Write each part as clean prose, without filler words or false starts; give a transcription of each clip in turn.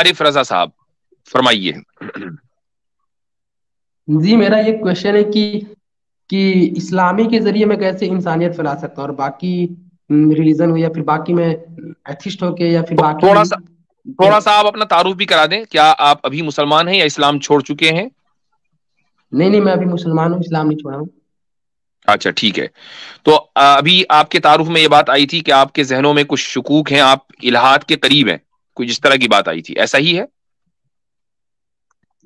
عارف رضا صاحب فرمائیے. جی میرا یہ کوشچن ہے کہ اسلامی کے ذریعے میں کیسے انسانیت پھیلا سکتا ہوں، اور باقی ریلیجن ہو یا پھر باقی میں ایتھسٹ ہو کے یا پھر باقی. تھوڑا سا آپ اپنا تعارف بھی کرا دیں. کیا آپ ابھی مسلمان ہیں یا اسلام چھوڑ چکے ہیں؟ نہیں میں ابھی مسلمان ہوں، اسلام نہیں چھوڑا ہوں. اچھا ٹھیک ہے. تو ابھی آپ کے تعارف میں یہ بات آئی تھی کہ آپ کے ذہنوں میں کچھ شکوک ہیں، آپ الہات کے قریب ہیں، کوئی جس طرح کی بات آئی تھی، ایسا ہی ہے؟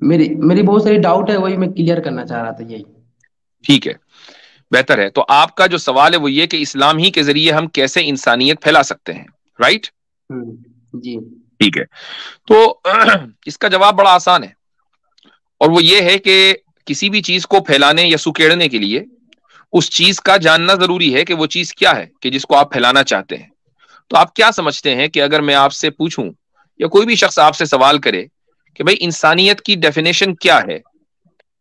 میری بہت ساری ڈاؤٹ ہے، وہی میں کلیئر کرنا چاہ رہا تھا. یہی ٹھیک ہے، بہتر ہے. تو آپ کا جو سوال ہے وہ یہ کہ اسلام ہی کے ذریعے ہم کیسے انسانیت پھیلا سکتے ہیں، رائٹ؟ جی ٹھیک ہے. تو اس کا جواب بڑا آسان ہے، اور وہ یہ ہے کہ کسی بھی چیز کو پھیلانے یا سکیڑنے کے لیے اس چیز کا جاننا ضروری ہے کہ وہ چیز کیا ہے کہ جس کو آپ پھیلانا چاہتے ہیں. تو آپ کیا سمجھتے ہیں کہ اگر میں آپ سے پوچھوں یا کوئی بھی شخص آپ سے سوال کرے کہ بھئی انسانیت کی ڈیفینیشن کیا ہے،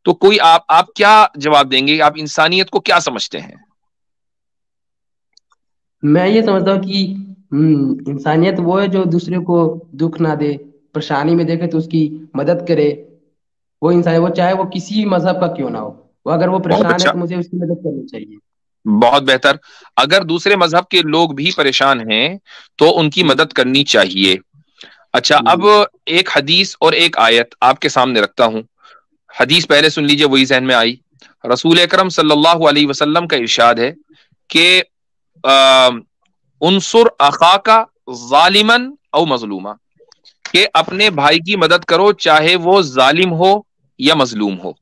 تو کوئی آپ کیا جواب دیں گے؟ آپ انسانیت کو کیا سمجھتے ہیں؟ میں یہ سمجھتا ہوں کہ انسانیت وہ ہے جو دوسرے کو دکھ نہ دے، پریشانی میں دیکھے تو اس کی مدد کرے. وہ انسان، وہ چاہے وہ کسی مذہب کا کیوں نہ ہو، وہ اگر وہ بہت پریشان ہے اچھا، تو مجھے اس کی مدد کرنی چاہیے. بہت بہتر. اگر دوسرے مذہب کے لوگ بھی پریشان ہیں تو ان کی مدد کرنی چاہیے. اچھا، اب ایک حدیث اور ایک آیت آپ کے سامنے رکھتا ہوں. حدیث پہلے سن لیجئے، وہی ذہن میں آئی. رسول اکرم صلی اللہ علیہ وسلم کا ارشاد ہے کہ انصر اخاک ظالما او مظلوما، کہ اپنے بھائی کی مدد کرو چاہے وہ ظالم ہو یا مظلوم ہو.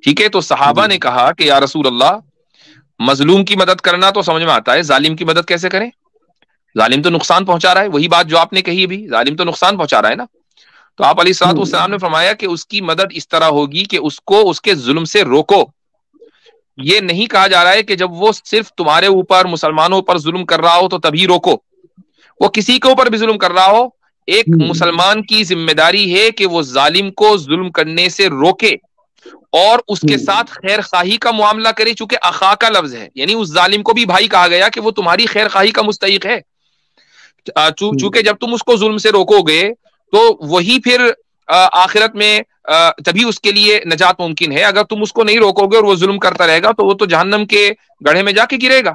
ٹھیک ہے. تو صحابہ نے کہا کہ یا رسول اللہ، مظلوم کی مدد کرنا تو سمجھ میں آتا ہے، ظالم کی مدد کیسے کریں؟ ظالم تو نقصان پہنچا رہا ہے. وہی بات جو آپ نے کہی ابھی، ظالم تو نقصان پہنچا رہا ہے نا. تو آپ علیہ الصلوۃ والسلام نے فرمایا کہ اس کی مدد اس طرح ہوگی کہ اس کو اس کے ظلم سے روکو. یہ نہیں کہا جا رہا ہے کہ جب وہ صرف تمہارے اوپر، مسلمانوں پر ظلم کر رہا ہو تو تبھی روکو. وہ کسی کے اوپر بھی ظلم کر رہا ہو، ایک مسلمان کی ذمہ داری ہے کہ وہ ظالم کو ظلم کرنے سے روکے اور اس کے ساتھ خیر خواہی کا معاملہ کرے. چونکہ اخا کا لفظ ہے، یعنی اس ظالم کو بھی بھائی کہا گیا کہ وہ تمہاری خیر خواہی کا مستحق ہے. چونکہ جب تم اس کو ظلم سے روکو گے تو وہی پھر آخرت میں تبھی اس کے لیے نجات ممکن ہے. اگر تم اس کو نہیں روکو گے اور وہ ظلم کرتا رہے گا تو وہ تو جہنم کے گڑھے میں جا کے گرے گا.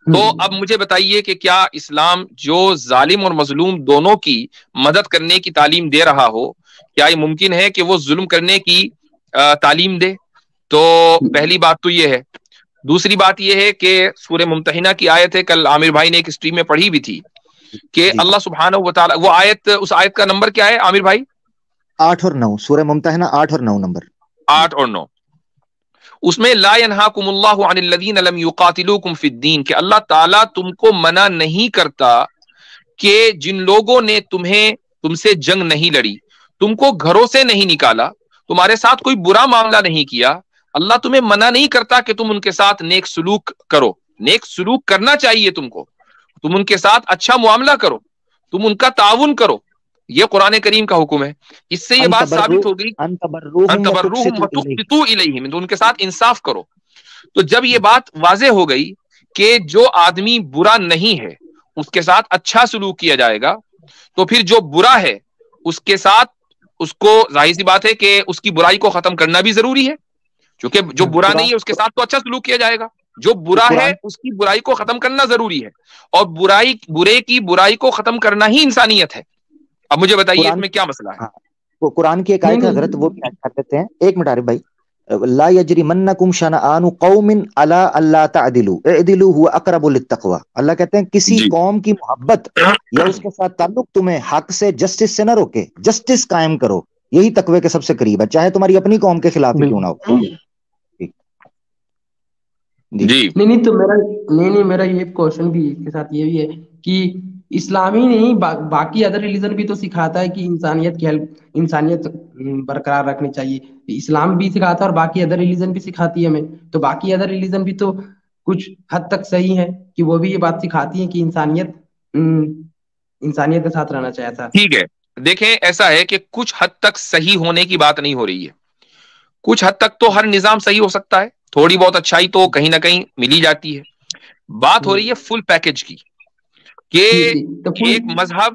تو اب مجھے بتائیے کہ کیا اسلام جو ظالم اور مظلوم دونوں کی مدد کرنے کی تعلیم دے رہا ہو، کیا یہ ممکن ہے کہ وہ ظلم کرنے کی تعلیم دے؟ تو پہلی بات تو یہ ہے. دوسری بات یہ ہے کہ سورہ ممتحنہ کی آیت ہے، کل عامر بھائی نے ایک اسٹریم میں پڑھی بھی تھی کہ اللہ سبحانہ و تعالی، وہ آیت، اس آیت کا نمبر کیا ہے عامر بھائی؟ 8 اور 9، سورہ ممتحنہ 8 اور 9 نمبر. 8 اور 9. اس میں لا ينهاكم الله عن الذين لم يقاتلوكم في الدين، کہ اللہ تعالیٰ تم کو منع نہیں کرتا کہ جن لوگوں نے تم سے جنگ نہیں لڑی، تم کو گھروں سے نہیں نکالا، تمہارے ساتھ کوئی برا معاملہ نہیں کیا، اللہ تمہیں منع نہیں کرتا کہ تم ان کے ساتھ نیک سلوک کرو. نیک سلوک کرنا چاہیے تم کو، تم ان کے ساتھ اچھا معاملہ کرو، تم ان کا تعاون کرو. یہ قرآن کریم کا حکم ہے. اس سے یہ بات ثابت ہو گئی ان تبروہم وتقسطوا الیہم، تو ان کے ساتھ انصاف کرو. تو جب یہ بات واضح ہو گئی کہ جو آدمی برا نہیں ہے اس کے ساتھ اچھا سلوک کیا جائے گا، تو پھر جو برا ہے اس کے ساتھ، اس کو ظاہر سی بات ہے کہ اس کی برائی کو ختم کرنا بھی ضروری ہے. کیونکہ جو برا نہیں ہے اس کے ساتھ تو اچھا سلوک کیا جائے گا، جو برا ہے اس کی برائی کو ختم کرنا ضروری ہے، اور برے کی برائی کو ختم کرنا ہی انسانیت ہے. اب مجھے بتائیے اس میں کیا مسئلہ ہے؟ وہ قرآن کی ایک آیت ہے حضرت، وہ بھی ایڈ کر دیتے ہیں. ایک منٹ عارف بھائی. لا یجرمنکم شنآن قوم علی الا تعدلوا اعدلوا هو اقرب للتقوی. اللہ کہتے ہیں کسی قوم کی محبت یا اس کے ساتھ تعلق تمہیں حق سے، جسٹس سے نہ روکے، جسٹس قائم کرو، یہی تقوی کے سب سے قریب ہے، چاہے تمہاری اپنی قوم کے خلاف ہی کیوں نہ ہو. جی نہیں میرا یہ کوشچن بھی اس کے ساتھ یہ بھی ہے کہ اسلامی نہیں، باقی ادر ریلیجن بھی تو سکھاتا ہے کہ انسانیت برقرار رکھنی چاہیے. اسلام بھی سکھاتا ہے اور باقی ادر ریلیجن بھی سکھاتی ہے ہمیں. تو باقی ادر ریلیجن بھی تو کچھ حد تک صحیح ہے کہ وہ بھی یہ بات سکھاتی ہیں کہ انسانیت کے ساتھ رہنا چاہتا. ٹھیک ہے، دیکھیں ایسا ہے کہ کچھ حد تک صحیح ہونے کی بات نہیں ہو رہی ہے. کچھ حد تک تو ہر نظام صحیح ہو سکتا ہے، تھوڑی بہت اچھائی تو کہیں نہ کہیں ملی جاتی ہے. بات ہو رہی ہے فل پیکج کی، کہ ایک مذہب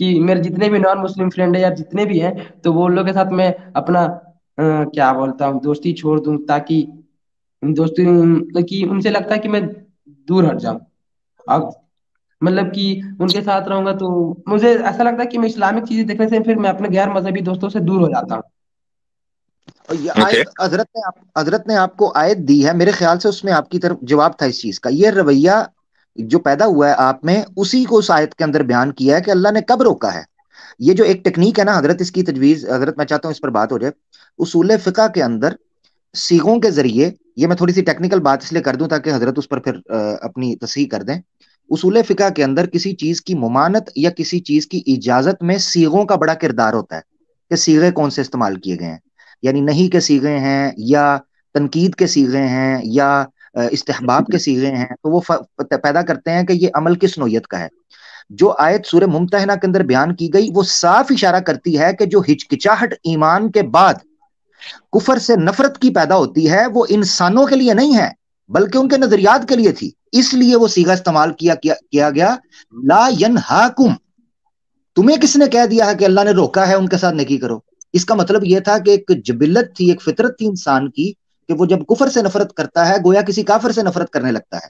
کہ میرے جتنے بھی نان مسلم فرینڈ ہے یا جتنے بھی ہیں تو وہ لوگ کے ساتھ میں اپنا کیا بولتا ہوں دوستی چھوڑ دوں، تاکہ دوستی کہ ان سے لگتا ہے کہ میں دور ہٹ جاؤں. اب مطلب کہ ان کے ساتھ رہوں گا تو مجھے ایسا لگتا ہے کہ میں اسلامک چیزیں دیکھنے سے پھر میں اپنے غیر مذہبی دوستوں سے دور ہو جاتا ہوں. اور یہ آیت حضرت نے آپ کو آیت دی ہے، میرے خیال سے اس میں آپ کی طرف جواب تھا اس چیز کا. یہ رویہ جو پیدا ہوا ہے آپ میں، اسی کو اس آیت کے اندر بیان کیا ہے کہ اللہ نے کب روکا ہے. یہ جو ایک ٹیکنیک ہے نا حضرت، اس کی تجویز حضرت میں چاہتا ہوں اس پر بات ہو جائے. اصول فقہ کے اندر صیغوں کے ذریعے، یہ میں تھوڑی سی ٹیکنیکل بات اس لیے کر دوں تاکہ حضرت اس پر پھر اپنی تصحیح کر دیں. اصول فقہ کے اندر کسی چیز کی ممانت یا کسی چیز کی اجازت میں صیغوں کا بڑا کردار ہوتا ہے کہ صیغے کون سے استعمال کیے گئے ہیں، یعنی نہیں کے صیغے ہیں یا تنقید کے صیغے ہیں یا استحباب کے صیغے ہیں، تو وہ پیدا کرتے ہیں کہ یہ عمل کس نوعیت کا ہے. جو آیت سورہ ممتحنہ کے اندر بیان کی گئی وہ صاف اشارہ کرتی ہے کہ جو ہچکچاہٹ ایمان کے بعد کفر سے نفرت کی پیدا ہوتی ہے وہ انسانوں کے لیے نہیں ہے بلکہ ان کے نظریات کے لیے تھی. اس لیے وہ صیغہ استعمال کیا گیا لا ینہاکم. تمہیں کس نے کہہ دیا ہے کہ اللہ نے روکا ہے ان کے ساتھ نیکی کرو؟ اس کا مطلب یہ تھا کہ ایک جبلت تھی، ایک فطرت تھی انسان کی کہ وہ جب کفر سے نفرت کرتا ہے گویا کسی کافر سے نفرت کرنے لگتا ہے.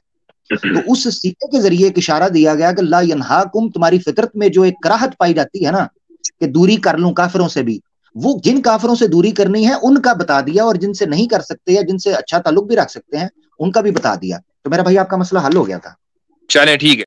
تو اس صیغے کے ذریعے ایک اشارہ دیا گیا کہ لا ینہاکم، تمہاری فطرت میں جو ایک کراہت پائی جاتی ہے نا کہ دوری کر لوں کافروں سے بھی، وہ جن کافروں سے دوری کرنی ہے ان کا بتا دیا، اور جن سے نہیں کر سکتے یا جن سے اچھا تعلق بھی رکھ سکتے ہیں ان کا بھی بتا دیا. تو میرا بھائی آپ کا مسئلہ حل ہو گیا تھا. چلیں ٹھیک ہے.